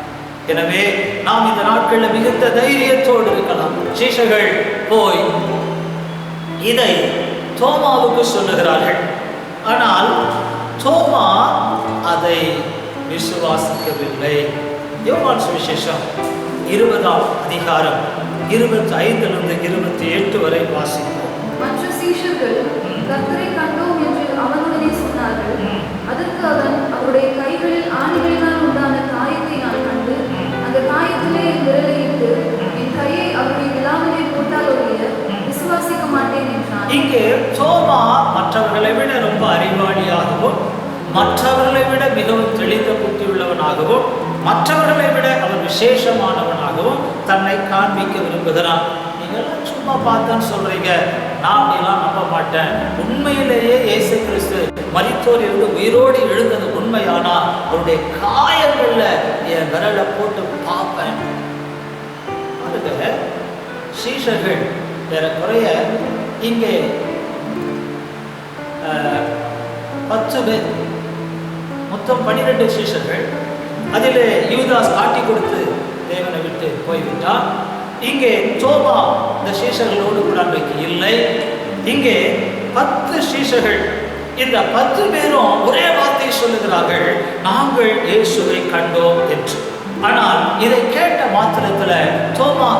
எனவே நாம் இந்த நாட்களில் மிகுந்த தைரியத்தோடு இருக்கலாம். சீஷர்கள் போய் இதை தோமாவுக்கு சொல்லுகிறார்கள். ஆனால் தோமா அதை விசுவாசிக்கவில்லை. யோவான் சுவிசேஷம் 20ஆம் அதிகாரம் 25லிருந்து 28 வரை வாசிப்போம். மற்ற சீஷர்கள் கர்த்தரை கண்டோம் என்று அவனுடனே சொன்னார்கள். அதற்கு அவன், அவருடைய கைகளில் ஆணிகளினால் உண்டான காயத்தை நான் கண்டு அந்த காயத்திலே என் விரலை இட்டு என் கையை அவருடைய விழாவிலே போட்டால் ஒழிய விசுவாசிக்க மாட்டேன் என்றான். இங்கே தோமா மற்றவர்களை விட ரொம்ப அறிவாளியாகவும், மற்றவர்களை விட மிகவும் தெளிந்த புத்தி உள்ளவனாகவும், மற்றவர்களை விட அவன் விசேஷமானவனாகவும் தன்னை காண்பிக்க விரும்புகிறான். நீங்கள்லாம் சும்மா பார்த்தேன்னு சொல்றீங்க, நான் எல்லாம் நம்ப மாட்டேன். உண்மையிலேயே இயேசு கிறிஸ்து மரித்தோர் இருந்து உயிரோடு எழுந்தது உண்மையானா அவருடைய காயங்கள்ல என் விரலை போட்டு பார்ப்பேன். அதுக்கு சீஷர்கள் ஏறக்குறைய இங்கே 10 பேர், மொத்தம் 12 சீஷர்கள். அதில் யூதாஸ் காட்டி கொடுத்து தேவனை விட்டு போய்விட்டான். இங்கே தோமா இந்த சீஷர்களோடு கூட அன்றைக்கு இல்லை. இங்கே 10 சீஷர்கள், இந்த 10 பேரும் ஒரே வார்த்தை சொல்லுகிறார்கள், நாங்கள் இயேசுவை கண்டோம் என்று. ஆனால் இதை கேட்ட மாத்திரத்துல தோமா,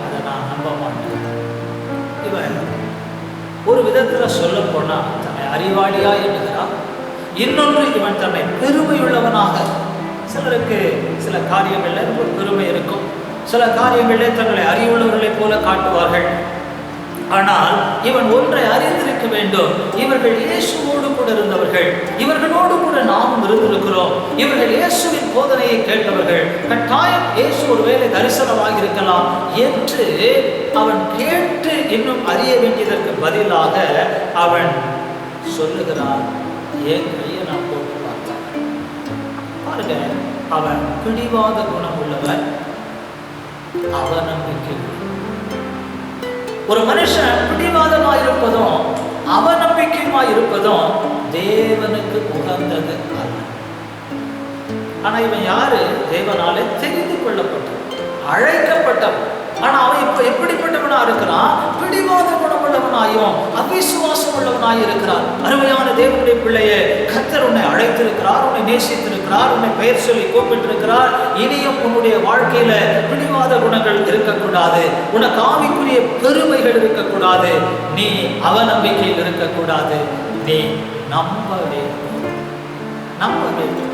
அதை நான் நம்ப மாட்டேன். இவன் ஒரு விதத்துல சொல்ல போனா தன்னை அறிவாளியா எண்ணுகிறான். இன்னொன்று, இவன் தன்னை பெருமையுள்ளவனாக, சிலருக்கு சில காரியங்கள்ல ரொம்ப பெருமை இருக்கும், சில காரியங்களே தங்களை அறிவுள்ளவர்களை போல காட்டுவார்கள். ஆனால் இவன் ஒன்றை அறிந்திருக்க வேண்டும், இவர்கள் இயேசுவோடு கூட இருந்தவர்கள், இவர்களோடு கூட நாமும் இருந்திருக்கிறோம், இவர்கள் இயேசுவின் போதனையை கேட்டவர்கள், கட்டாயம் இயேசு ஒருவேளை தரிசனமாக இருக்கலாம் என்று அவன் கேட்டு இன்னும் அறிய வேண்டியதற்கு பதிலாக அவன் சொல்லுகிறான், என் கையை நான் போட்டு பார்த்தேன். பாருங்க, அவன் பிடிவாத குணம் உள்ளவன், அவநம்பிக்கை. ஒரு மனுஷன் பிடிவாதமாயிருப்பதும் அவநம்பிக்கையுமாயிருப்பதும் தேவனுக்கு உகந்தது அல்ல. ஆனா இவன் யாரு? தேவனாலே தெரிந்து கொள்ளப்பட்டவன், அழைக்கப்பட்டவன். ஆனா அவன் இப்ப எப்படிப்பட்டவனா இருக்கிறான்? பிடிவாத குணமுள்ளவனாயும் அவிசுவாசம் உள்ளவனாய் இருக்கிறான். அருமையான தேவனுடைய பிள்ளையே, கர்த்தர் உன்னை அழைத்திருக்கிறார், உன்னை நேசித்திருக்கிறார், உன்னை பெயர் சொல்லி கூப்பிட்டிருக்கிறார். இனியும் உன்னுடைய வாழ்க்கையில பிடிவாத குணங்கள் இருக்கக்கூடாது, உனக்கு ஆவிக்குரிய பெருமைகள் இருக்கக்கூடாது, நீ அவநம்பிக்கையில் இருக்கக்கூடாது, நீ நம்ப வேண்டும். நம்ப வேண்டும்.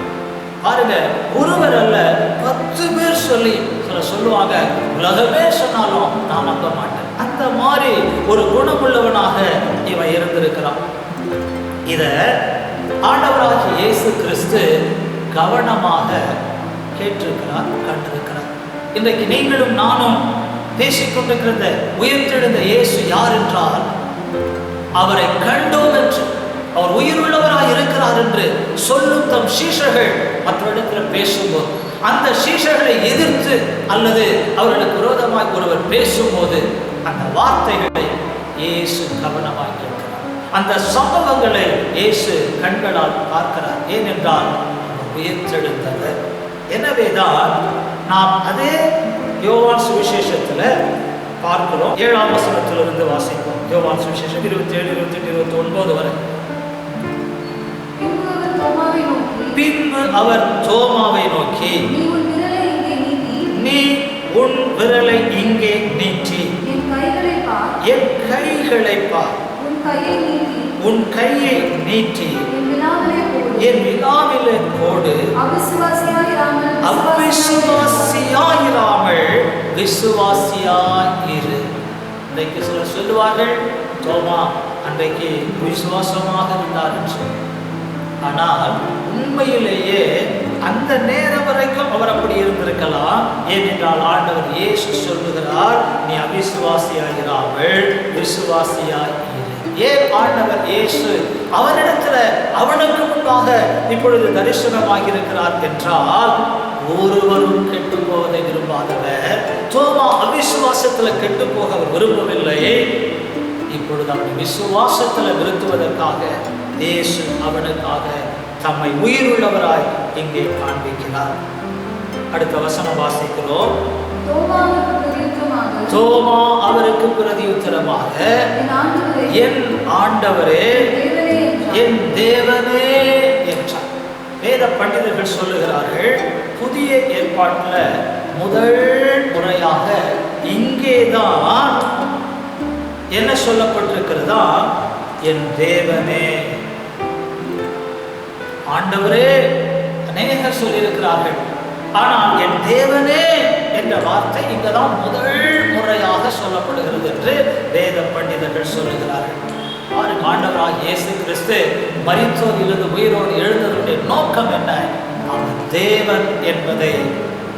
பாருங்க, ஒருவர் அல்ல 10 பேர் சொல்லி சொல்லுவாங்க, உலகமே சொன்னாலும் நான் நம்ப மாட்டேன். அந்த மாதிரி ஒரு குணமுள்ளவனாக இவன் இருந்திருக்கிறான். இத ஆண்டவராகிய இயேசு கிறிஸ்து கவனமாக கேட்டிருக்கிறார், கண்டிருக்கிறார். இன்றைக்கு நீங்களும் நானும் பேசிக்கொண்டிருக்கிற உயிர்த்தெழுந்த இயேசு யார் என்றால், அவரை கண்டோம் என்று, அவர் உயிருள்ளவராய் இருக்கிறார் என்று சொல்லும் தம் சீஷர்கள் மற்றவரிடத்தில் பேசும்போது, அந்த சீஷர்களை எதிர்த்து அல்லது அவர்களுக்கு விரோதமாய் ஒருவர் பேசும்போது அந்த வார்த்தைகளை இயேசு கவனமாய் கேட்கிறார். அந்த சம்பவங்களை இயேசு கண்களால் பார்க்கிறார். ஏனென்றால் உயிர்த்தெழுந்தவர். எனவேதான் நாம் அதே யோவான் சுவிசேஷத்துல பார்க்கிறோம். 7ஆம் வசனத்திலிருந்து வாசிப்போம். யோவான் சுவிசேஷம் 27, 28, 29 வரை. பின்பு அவர் தோமாவை நோக்கி, நீ உன் விரலை இங்கே நீட்டி என் கைகளை பார், உன் கையை நீட்டி என் விலாவிலே போடு, அவிசுவாசியாயிராமல் விசுவாசியாயிரு. இன்றைக்கு சிலர் சொல்லுவார்கள், தோமா அன்றைக்கு விசுவாசமாக இருந்தார் என்று. ஆனால் உண்மையிலேயே அந்த நேரம் வரைக்கும் அவர் அப்படி இருந்திருக்கலாம். ஏனென்றால் ஆண்டவர் இயேசு சொல்லுகிறார், நீ அவிசுவாசியாயிராமல் விசுவாசியாயிரு. ஏன் ஆண்டவர் இயேசு அவனிடத்துல அவனுக்கு முன்பாக இப்பொழுது தரிசனமாக இருக்கிறார் என்றால், ஒருவரும் கெட்டு போவதை விரும்பாதவர். தோமா அவிசுவாசத்துல கெட்டு போக அவர் விரும்பவில்லை. இப்பொழுது அவனை விசுவாசத்துல நிறுத்துவதற்காக இயேசு அவனுக்காக தம்மை உயிருள்ளவராய் இங்கே காண்பிக்கிறார். அடுத்த வசனம் வாசிக்கிறோம். தோமா அவருக்கு பிரதியுத்தரமாக, என் ஆண்டவரே, என் தேவனே என்றார். வேத பண்டிதர்கள் சொல்லுகிறார்கள், புதிய ஏற்பாட்டில் முதல் முறையாக இங்கேதான் என்ன சொல்லப்பட்டிருக்கிறதா, என் தேவனே. ஆண்டவரே அநேகர் சொல்லியிருக்கிறார்கள், ஆனால் என் தேவனே என்ற வார்த்தை இங்கதான் முதல் முறையாக சொல்லப்படுகிறது என்று வேத பண்டிதர்கள் சொல்லுகிறார்கள். ஆண்டவராகிய இயேசு கிறிஸ்து மரித்தோரிலிருந்து உயிரோடு எழுந்ததனுடைய நோக்கம் என்ன? அவன் தேவன் என்பதை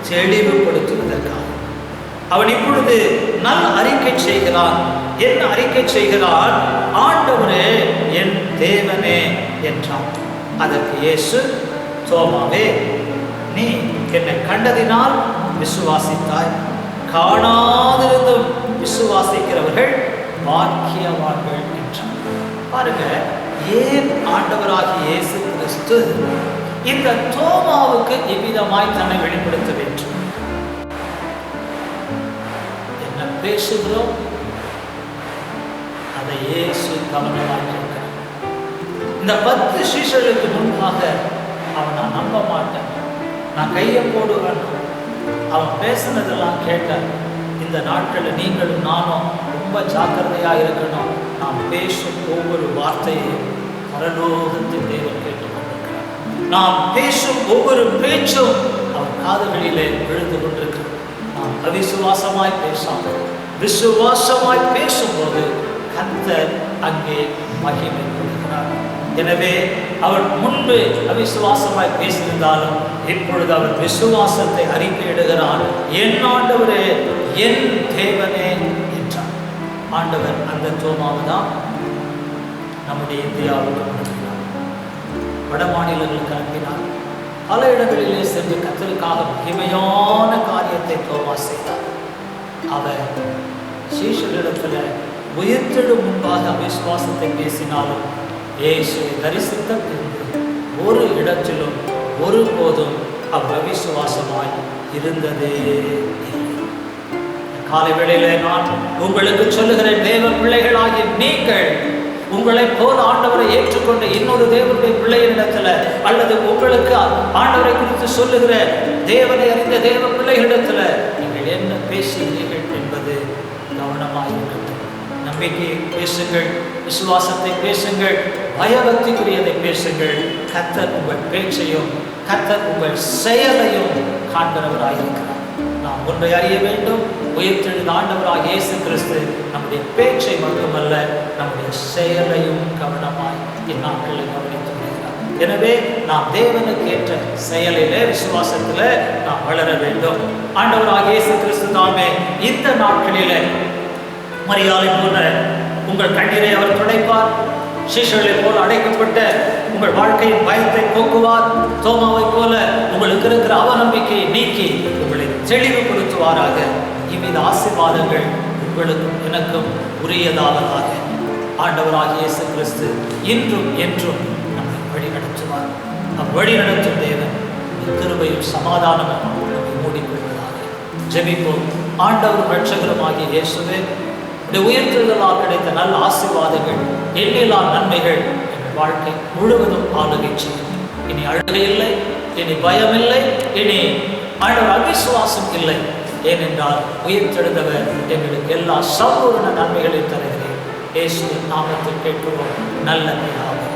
தெளிவுபடுத்துவதற்காக. அவன் இப்பொழுது நல்ல அறிக்கை செய்கிறான். என்ன அறிக்கை செய்கிறான்? ஆண்டவரே என் தேவனே என்றான். அதற்கு இயேசு, தோமாவே, நீ என்னை கண்டதினால் விசுவாசித்தாய், காணாதிருந்தும் விசுவாசிக்கிறவர்கள் பாக்கியவான்கள் என்றார். பாருங்க, ஏன் ஆண்டவராகிய இயேசு கிறிஸ்து இந்த தோமாவுக்கு இவ்விதமாய் தன்னை வெளிப்படுத்த வேண்டும்? பேசுகிறோம், அதை இயேசு கவனமாக இருக்கிறார். இந்த 10 சீஷர்களுக்கு முன்பாக அவன் நான் நம்ப மாட்டேன், நான் கையை போடுவேன், அவன் பேசுனதெல்லாம் கேட்டார். இந்த நாட்களில் நீங்களும் நானும் ரொம்ப ஜாக்கிரதையாக இருக்கணும். நாம் பேசும் ஒவ்வொரு வார்த்தையையும் பரலோகத்தின் தேவன் கேட்டுக்கொண்டிருக்கிறார். நாம் பேசும் ஒவ்வொரு பேச்சும் அவர் காதுகளிலே விழுந்து கொண்டிருக்கிறார். நாம் அவிசுவாசமாய் பேசாமல் விசுவாசமாய் பேசும்போது கர்த்தர் அங்கே மகிமை கொடுக்கிறார். எனவே அவர் முன்பு அவிசுவாசமாய் பேசியிருந்தாலும் இப்பொழுது அவர் விசுவாசத்தை அறிக்கையிடுகிறார். என் ஆண்டவரே, என் தேவனே என்றார். ஆண்டவர் அந்த தோமாவை தான் நம்முடைய இந்தியாவுக்கு அனுப்பினார், வட மாநிலங்களுக்கு அனுப்பினார். பல இடங்களிலே சென்று கர்த்தருக்காக மகிமையான காரியத்தை தோமா செய்தார். அவர் சீஷர்களிடத்துல உயிர்த்தெழும் முன்பாக அவிசுவாசத்தை பேசினாலும் இயேசுவை தரிசித்த பின்பு ஒரு இடத்திலும் ஒருபோதும் அவர் அவிசுவாசமாய் இருந்ததே இல்லை. காலை வேளையிலே நான் உங்களுக்கு சொல்லுகிறேன், தேவ பிள்ளைகளாகிய நீங்கள் உங்களை போல ஆண்டவரை ஏற்றுக்கொண்ட இன்னொரு தேவனுடைய பிள்ளைகளிடத்துல அல்லது உங்களுக்கு ஆண்டவரை குறித்து சொல்லுகிற தேவனை அறிந்த தேவ பிள்ளைகளிடத்துல நீங்கள் என்ன பேசுகிறீர்கள் என்பது கவனமாக இருக்கட்டும். நம்பிக்கையை பேசுங்கள், விசுவாசத்தை பேசுங்கள், பயபக்திக்குரியதை பேசுங்கள். கர்த்தர் உங்கள் பேச்சையும் கர்த்தர் உங்கள் செயலையும் காண்கிறவராயிருக்கிறார். நாம் ஒன்றை அறிய வேண்டும், உயிர்த்தெழுந்த ஆண்டவராக இயேசு கிறிஸ்து நம்முடைய பேச்சை மட்டுமல்ல நம்முடைய செயலையும் கவனமாய் இந்நாட்களில் கவனித்து வருகிறார். எனவே நாம் தேவனுக்கு ஏற்ற செயலிலே விசுவாசத்தில் நாம் வளர வேண்டும். ஆண்டவராக இயேசு கிறிஸ்து தாமே இந்த நாட்களிலே மரியாதை போல உங்கள் கண்ணீரை அவர் துடைப்பார். சீஷர்களை போல அடைக்கப்பட்ட உங்கள் வாழ்க்கையின் பயத்தை போக்குவார். தோமாவை போல உங்களுக்கு இருக்கிற அவநம்பிக்கையை நீக்கி உங்களை தெளிவுபடுத்துவாராக. இவ்வித ஆசீர்வாதங்கள் உங்களுக்கும் எனக்கும் உரியதாவதாக. ஆண்டவராகிய இயேசு கிறிஸ்து இன்றும் என்றும் நம்மை வழி நடத்துவார். நம் வழி நடத்தும் தேவன் கிருபையும் சமாதானமும் நம்மை மூடிக்கொள்வதாக. ஜெபிப்போம். ஆண்டவர் இரட்சகருமாகிய இயேசுவே, உயிர்த்தெழுதலால் கிடைத்த நல்ல ஆசீர்வாதங்கள், எண்ணிலா நன்மைகள் எங்கள் வாழ்க்கை முழுவதும் ஆளுகை செய்யும். இனி அழுகை இல்லை, இனி பயம் இல்லை, இனி ஆண்டவர் அவிசுவாசம் இல்லை. ஏனென்றால் உயிர்த்தெழுந்தவர் எங்களுக்கு எல்லா சம்பூர்ண நன்மைகளையும் தருகிறேன். இயேசுவின் நாமத்தில் கேட்கிறோம் நல்ல பிதாவே.